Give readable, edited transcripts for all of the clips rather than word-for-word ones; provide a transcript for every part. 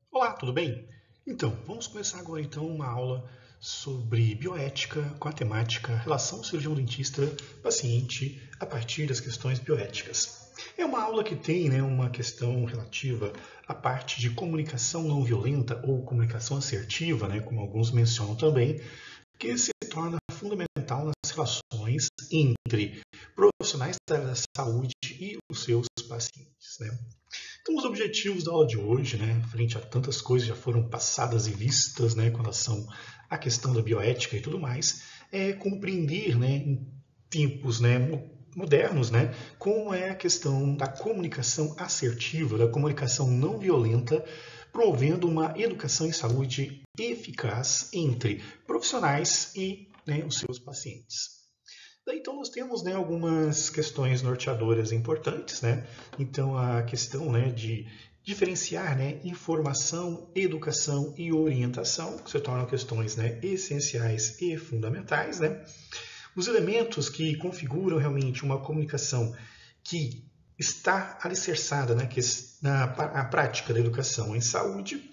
Olá, tudo bem? Então, vamos começar agora então uma aula sobre bioética com a temática relação cirurgião-dentista-paciente a partir das questões bioéticas. É uma aula que tem uma questão relativa à parte de comunicação não violenta ou comunicação assertiva, como alguns mencionam também, que se torna fundamental nas relações entre profissionais da área da saúde e os seus pacientes. Então, os objetivos da aula de hoje, frente a tantas coisas que já foram passadas e vistas, com relação à questão da bioética e tudo mais, é compreender, em tempos, modernos, como é a questão da comunicação assertiva, da comunicação não violenta, promovendo uma educação em saúde eficaz entre profissionais e os seus pacientes. Então, nós temos algumas questões norteadoras importantes. Então, a questão de diferenciar informação, educação e orientação, que se tornam questões essenciais e fundamentais. Os elementos que configuram realmente uma comunicação que está alicerçada na prática da educação em saúde.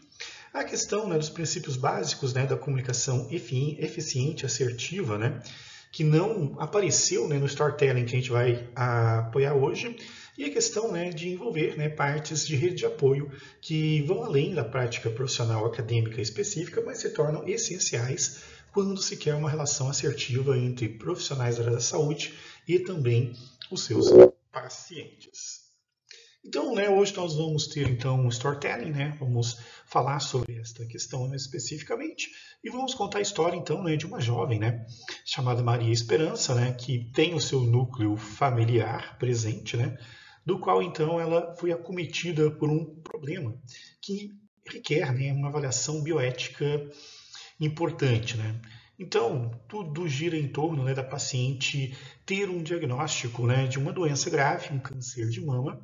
A questão dos princípios básicos da comunicação eficiente, assertiva, que não apareceu no storytelling que a gente vai apoiar hoje, e a questão de envolver partes de rede de apoio que vão além da prática profissional acadêmica específica, mas se tornam essenciais quando se quer uma relação assertiva entre profissionais da área da saúde e também os seus pacientes. Então, hoje nós vamos ter então um storytelling, vamos falar sobre esta questão especificamente e vamos contar a história então de uma jovem, chamada Maria Esperança, que tem o seu núcleo familiar presente, do qual então ela foi acometida por um problema que requer uma avaliação bioética importante, Então, tudo gira em torno da paciente ter um diagnóstico de uma doença grave, um câncer de mama,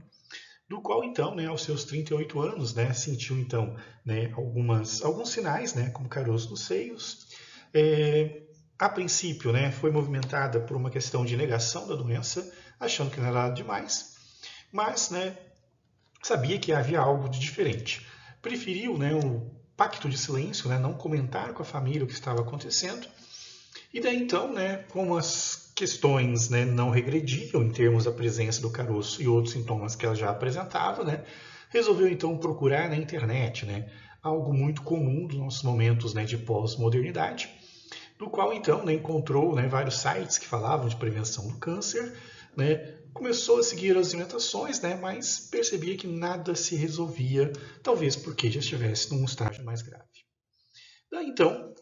do qual então, aos seus 38 anos, sentiu então alguns sinais, como caroço nos seios. A princípio, foi movimentada por uma questão de negação da doença, achando que não era nada demais, mas sabia que havia algo de diferente. Preferiu o pacto de silêncio, não comentar com a família o que estava acontecendo. E daí então, como as questões não regrediam em termos da presença do caroço e outros sintomas que ela já apresentava, resolveu então procurar na internet, algo muito comum dos nossos momentos de pós-modernidade, do qual então encontrou vários sites que falavam de prevenção do câncer, começou a seguir as orientações, mas percebia que nada se resolvia, talvez porque já estivesse num estágio mais grave. Daí então,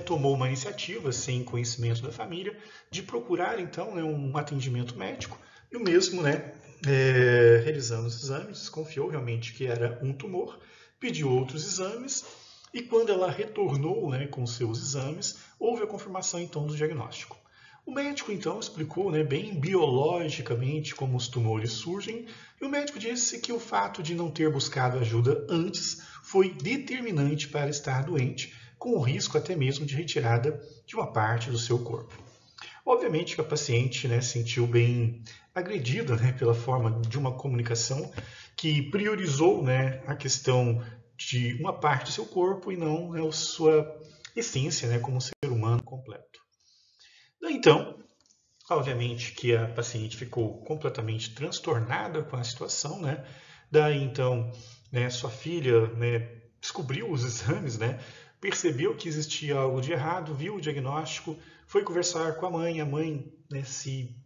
tomou uma iniciativa, sem conhecimento da família, de procurar então um atendimento médico e o mesmo, realizando os exames, desconfiou realmente que era um tumor, pediu outros exames e quando ela retornou com seus exames, houve a confirmação então do diagnóstico. O médico então explicou bem biologicamente como os tumores surgem e o médico disse que o fato de não ter buscado ajuda antes foi determinante para estar doente, com o risco até mesmo de retirada de uma parte do seu corpo. Obviamente que a paciente se sentiu bem agredida pela forma de uma comunicação que priorizou a questão de uma parte do seu corpo e não a sua essência como ser humano completo. Então, obviamente que a paciente ficou completamente transtornada com a situação, Daí então, sua filha descobriu os exames, percebeu que existia algo de errado, viu o diagnóstico, foi conversar com a mãe se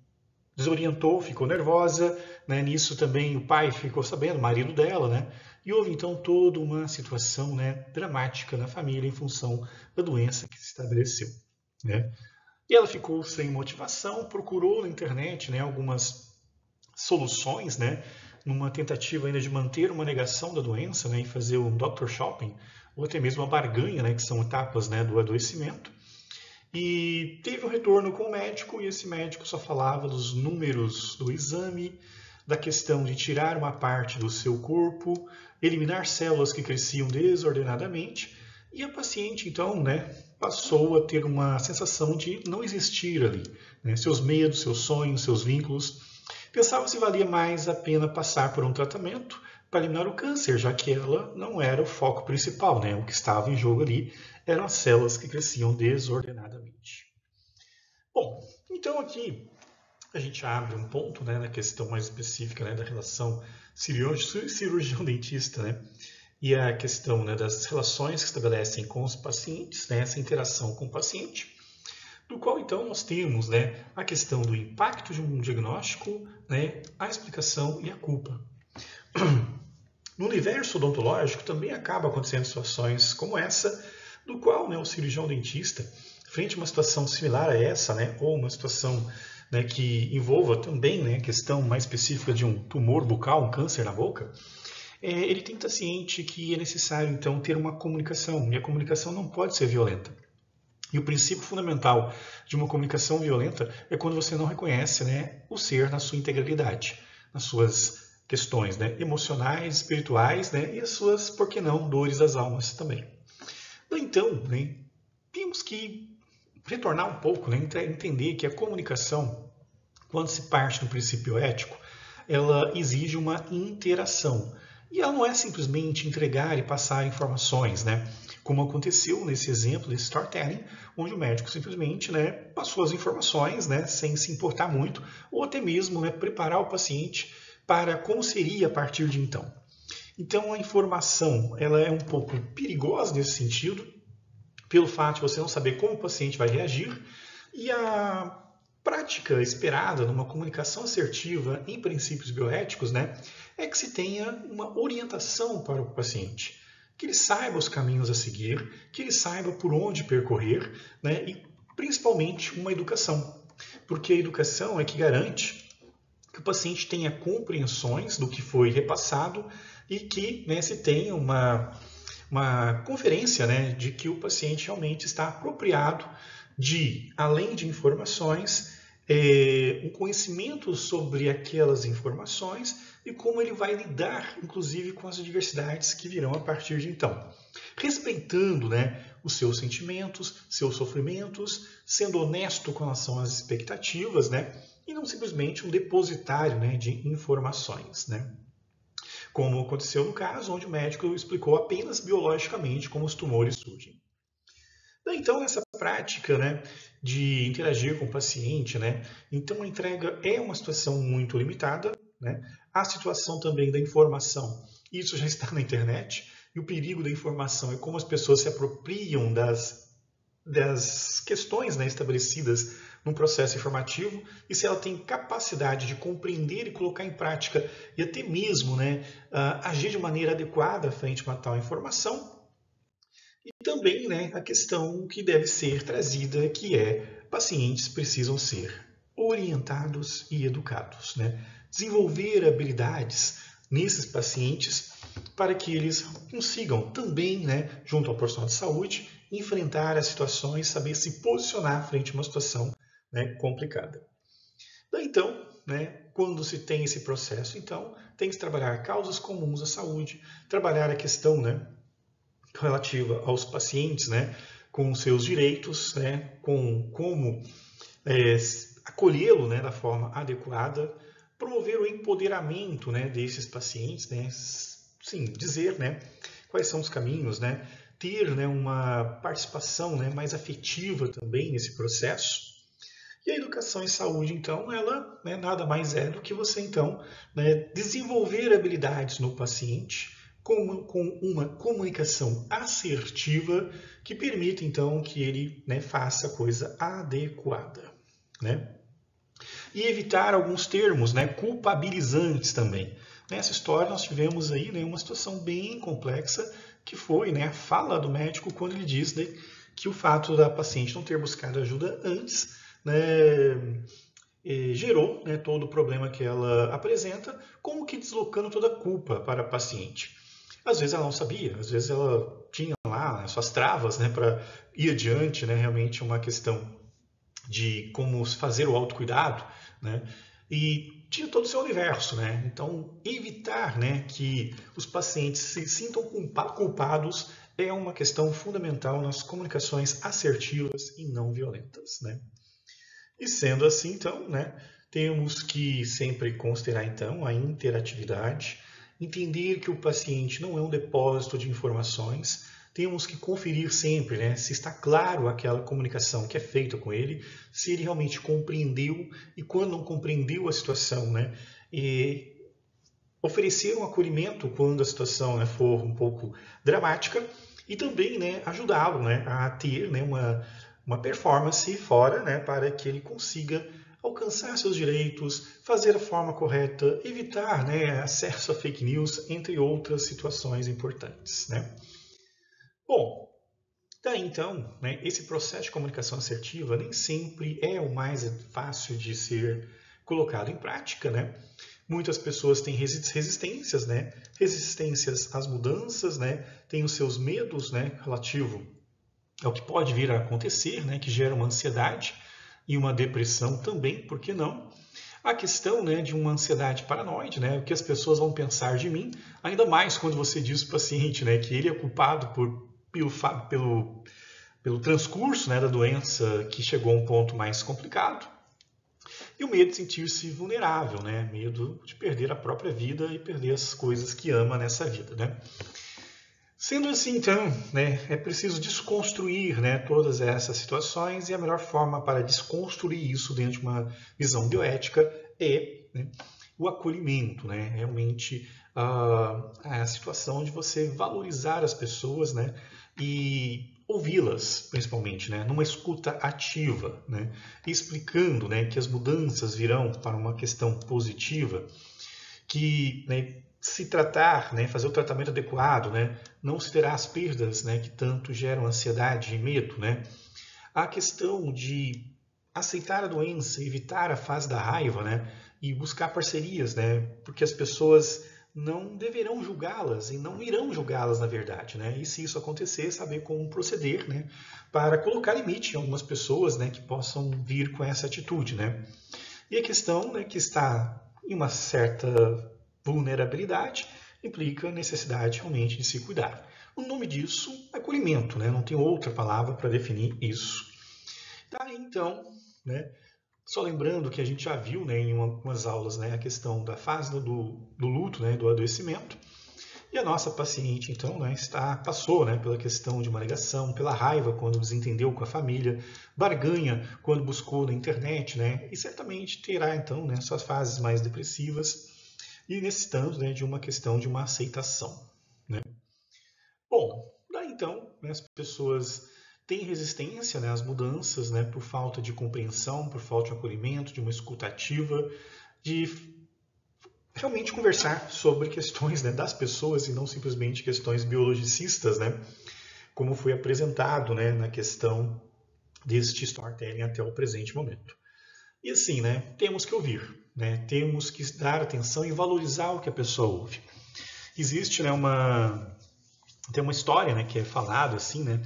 desorientou, ficou nervosa, nisso também o pai ficou sabendo, o marido dela, e houve então toda uma situação dramática na família em função da doença que se estabeleceu. E ela ficou sem motivação, procurou na internet algumas soluções, numa tentativa ainda de manter uma negação da doença e fazer um doctor shopping, ou até mesmo uma barganha, que são etapas do adoecimento. E teve um retorno com o médico, e esse médico só falava dos números do exame, da questão de tirar uma parte do seu corpo, eliminar células que cresciam desordenadamente, e a paciente, então, passou a ter uma sensação de não existir ali. Seus medos, seus sonhos, seus vínculos. Pensava se valia mais a pena passar por um tratamento, para eliminar o câncer, já que ela não era o foco principal, né? O que estava em jogo ali eram as células que cresciam desordenadamente. Bom, então aqui a gente abre um ponto, né, na questão mais específica, né, da relação cirurgião-dentista, né, e a questão, né, das relações que estabelecem com os pacientes, né, essa interação com o paciente, do qual então nós temos, né, a questão do impacto de um diagnóstico, né, a explicação e a culpa. No universo odontológico também acaba acontecendo situações como essa, do qual, né, o cirurgião-dentista, frente a uma situação similar a essa, né, ou uma situação, né, que envolva também, né, a questão mais específica de um tumor bucal, um câncer na boca, ele tem que estar ciente que é necessário então ter uma comunicação, e a comunicação não pode ser violenta. E o princípio fundamental de uma comunicação violenta é quando você não reconhece, né, o ser na sua integralidade, nas suas questões, né, emocionais, espirituais, né, e as suas, por que não, dores das almas também. Então, né, temos que retornar um pouco, né, entender que a comunicação, quando se parte do princípio ético, ela exige uma interação. E ela não é simplesmente entregar e passar informações, né? Como aconteceu nesse exemplo de storytelling, onde o médico simplesmente, né, passou as informações, né, sem se importar muito, ou até mesmo, né, preparar o paciente para como seria a partir de então. Então a informação ela é um pouco perigosa nesse sentido, pelo fato de você não saber como o paciente vai reagir, e a prática esperada numa comunicação assertiva em princípios bioéticos, né, é que se tenha uma orientação para o paciente, que ele saiba os caminhos a seguir, que ele saiba por onde percorrer, né, e principalmente uma educação, porque a educação é que garante que o paciente tenha compreensões do que foi repassado e que, né, se tenha uma conferência, né, de que o paciente realmente está apropriado de, além de informações, um conhecimento sobre aquelas informações e como ele vai lidar, inclusive, com as adversidades que virão a partir de então. Respeitando, né, os seus sentimentos, seus sofrimentos, sendo honesto com relação às expectativas, né, e não simplesmente um depositário, né, de informações, né. Como aconteceu no caso, onde o médico explicou apenas biologicamente como os tumores surgem. Então, nessa prática, né, de interagir com o paciente, né, então a entrega é uma situação muito limitada, né, a situação também da informação, isso já está na internet, e o perigo da informação é como as pessoas se apropriam das questões, né, estabelecidas num processo informativo, e se ela tem capacidade de compreender e colocar em prática, e até mesmo, né, agir de maneira adequada frente a uma tal informação. E também, né, a questão que deve ser trazida, que é pacientes precisam ser orientados e educados, né? Desenvolver habilidades nesses pacientes para que eles consigam também, né, junto ao profissional de saúde, enfrentar as situações, saber se posicionar frente a uma situação, né, complicada. Então, né, quando se tem esse processo, então, tem que trabalhar causas comuns à saúde, trabalhar a questão, né, relativa aos pacientes, né, com seus direitos, né, com como acolhê-lo, né, da forma adequada, promover o empoderamento, né, desses pacientes, né, sim, dizer, né, quais são os caminhos, né, ter, né, uma participação, né, mais afetiva também nesse processo. E a educação em saúde, então, ela, né, nada mais é do que você, então, né, desenvolver habilidades no paciente com uma comunicação assertiva que permita, então, que ele, né, faça a coisa adequada, né? E evitar alguns termos, né, culpabilizantes também. Nessa história nós tivemos aí, né, uma situação bem complexa, que foi, né, a fala do médico quando ele diz, né, que o fato da paciente não ter buscado ajuda antes, né, gerou, né, todo o problema que ela apresenta, como que deslocando toda a culpa para a paciente. Às vezes ela não sabia, às vezes ela tinha lá suas travas, né, para ir adiante, né, realmente uma questão de como fazer o autocuidado, né, e tinha todo o seu universo, né, então evitar, né, que os pacientes se sintam culpados é uma questão fundamental nas comunicações assertivas e não violentas, né. E sendo assim, então, né, temos que sempre considerar então a interatividade entender que o paciente não é um depósito de informações. Temos que conferir sempre, né, se está claro aquela comunicação que é feita com ele, se ele realmente compreendeu e quando não compreendeu a situação, né, e oferecer um acolhimento quando a situação, né, for um pouco dramática e também, né, ajudá-lo, né, a ter, né, uma performance fora, né, para que ele consiga alcançar seus direitos, fazer a forma correta, evitar, né, acesso a fake news, entre outras situações importantes, né. Bom, daí então, né, esse processo de comunicação assertiva nem sempre é o mais fácil de ser colocado em prática, né? Muitas pessoas têm resistências, né? Resistências às mudanças, né? Têm os seus medos, né, relativo ao que pode vir a acontecer, né, que gera uma ansiedade e uma depressão também, por que não? A questão, né, de uma ansiedade paranoide, né, o que as pessoas vão pensar de mim, ainda mais quando você diz para o paciente, né, que ele é culpado pelo transcurso, né, da doença que chegou a um ponto mais complicado. E o medo de sentir-se vulnerável, né, medo de perder a própria vida e perder as coisas que ama nessa vida, né. Sendo assim, então, né, é preciso desconstruir, né, todas essas situações e a melhor forma para desconstruir isso dentro de uma visão bioética é, né, o acolhimento, né, realmente a situação de você valorizar as pessoas, né, e ouvi-las, principalmente, né, numa escuta ativa, né, explicando, né, que as mudanças virão para uma questão positiva, que, né, se tratar, né, fazer o tratamento adequado, né, não se terá as perdas, né, que tanto geram ansiedade e medo, né. A questão de aceitar a doença, evitar a fase da raiva, né, e buscar parcerias, né, porque as pessoas não deverão julgá-las e não irão julgá-las na verdade, né. E se isso acontecer, saber como proceder, né, para colocar limite em algumas pessoas, né, que possam vir com essa atitude, né. E a questão, né, que está em uma certa vulnerabilidade implica a necessidade realmente de se cuidar. O nome disso é acolhimento, né? Não tem outra palavra para definir isso. Tá, então, né? Só lembrando que a gente já viu, né, em umas aulas, né, a questão da fase do luto, né, do adoecimento. E a nossa paciente, então, né, passou, né, pela questão de uma negação, pela raiva quando desentendeu com a família, barganha quando buscou na internet, né, e certamente terá, então, né, suas fases mais depressivas e necessitando, né, de uma questão de uma aceitação, né. Bom, daí então, né, as pessoas têm resistência, né, às mudanças, né, por falta de compreensão, por falta de acolhimento, de uma escuta ativa, de realmente conversar sobre questões, né, das pessoas e não simplesmente questões biologicistas, né, como foi apresentado, né, na questão deste storytelling até o presente momento. E assim, né, temos que ouvir, né, temos que dar atenção e valorizar o que a pessoa ouve. Existe, né, tem uma história, né, que é falado assim, né,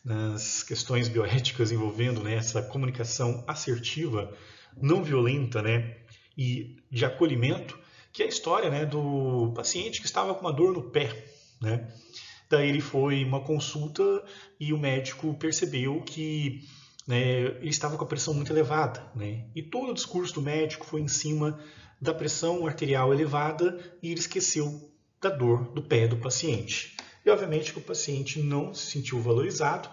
nas questões bioéticas envolvendo, né, essa comunicação assertiva, não violenta, né, e de acolhimento, que é a história, né, do paciente que estava com uma dor no pé, né. Daí ele foi uma consulta e o médico percebeu que, né, ele estava com a pressão muito elevada, né, e todo o discurso do médico foi em cima da pressão arterial elevada e ele esqueceu da dor do pé do paciente. E obviamente que o paciente não se sentiu valorizado,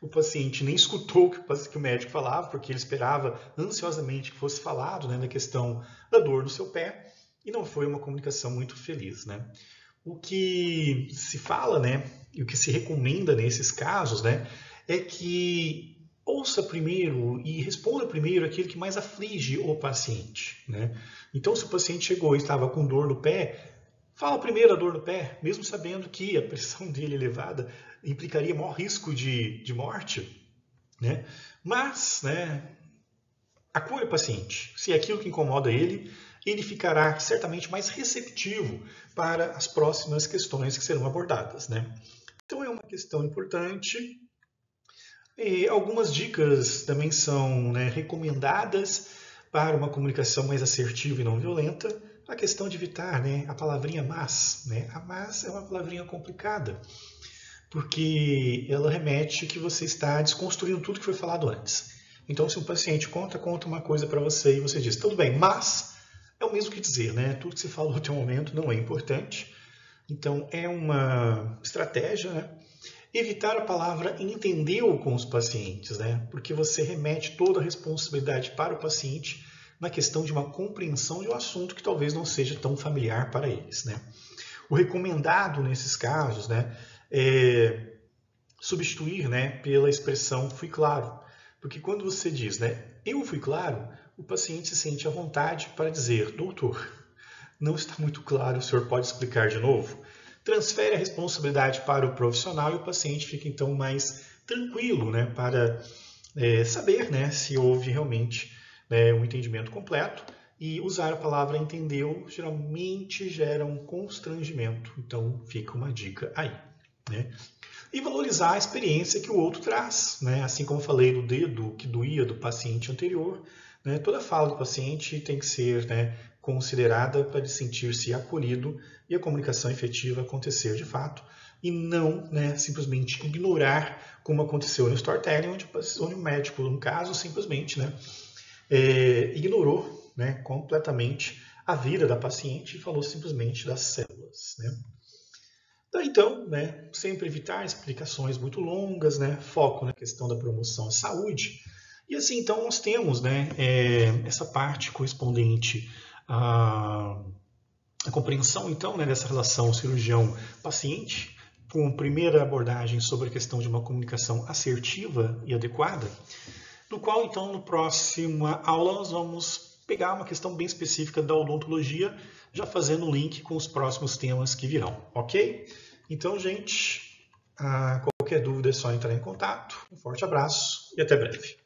o paciente nem escutou o que o médico falava, porque ele esperava ansiosamente que fosse falado, né, na questão da dor no seu pé, e não foi uma comunicação muito feliz, né. O que se fala, né, e o que se recomenda nesses casos, né, é que ouça primeiro e responda primeiro aquilo que mais aflige o paciente, né. Então, se o paciente chegou e estava com dor no pé, fala primeiro a dor no pé, mesmo sabendo que a pressão dele elevada implicaria maior risco de morte, né. Mas, né, acolha o paciente. Se é aquilo que incomoda ele, ele ficará certamente mais receptivo para as próximas questões que serão abordadas, né? Então é uma questão importante. E algumas dicas também são, né, recomendadas para uma comunicação mais assertiva e não violenta. A questão de evitar, né, a palavrinha mas. Né? A mas é uma palavrinha complicada, porque ela remete que você está desconstruindo tudo que foi falado antes. Então, se um paciente conta uma coisa para você e você diz, tudo bem, mas é o mesmo que dizer, né? Tudo que você falou até o momento não é importante. Então, é uma estratégia, né? Evitar a palavra entendeu com os pacientes, né? Porque você remete toda a responsabilidade para o paciente na questão de uma compreensão de um assunto que talvez não seja tão familiar para eles, né? O recomendado nesses casos, né, é substituir, né, pela expressão fui claro. Porque quando você diz, né, eu fui claro, o paciente se sente à vontade para dizer, doutor, não está muito claro, o senhor pode explicar de novo? Transfere a responsabilidade para o profissional e o paciente fica então mais tranquilo, né, para saber, né, se houve realmente, né, um entendimento completo. E usar a palavra entendeu geralmente gera um constrangimento. Então fica uma dica aí, né? E valorizar a experiência que o outro traz, né? Assim como eu falei do dedo que doía do paciente anterior, né? Toda fala do paciente tem que ser, né, considerada para ele sentir-se acolhido e a comunicação efetiva acontecer de fato, e não, né, simplesmente ignorar como aconteceu no storytelling, onde o médico, no caso, simplesmente, né, ignorou, né, completamente a vida da paciente e falou simplesmente das células, né? Então, né, sempre evitar explicações muito longas, né, foco na questão da promoção à saúde. E assim, então, nós temos, né, essa parte correspondente à compreensão, então, né, dessa relação cirurgião-paciente, com a primeira abordagem sobre a questão de uma comunicação assertiva e adequada, no qual, então, na próxima aula, nós vamos pegar uma questão bem específica da odontologia, já fazendo o link com os próximos temas que virão, ok? Então, gente, qualquer dúvida é só entrar em contato. Um forte abraço e até breve.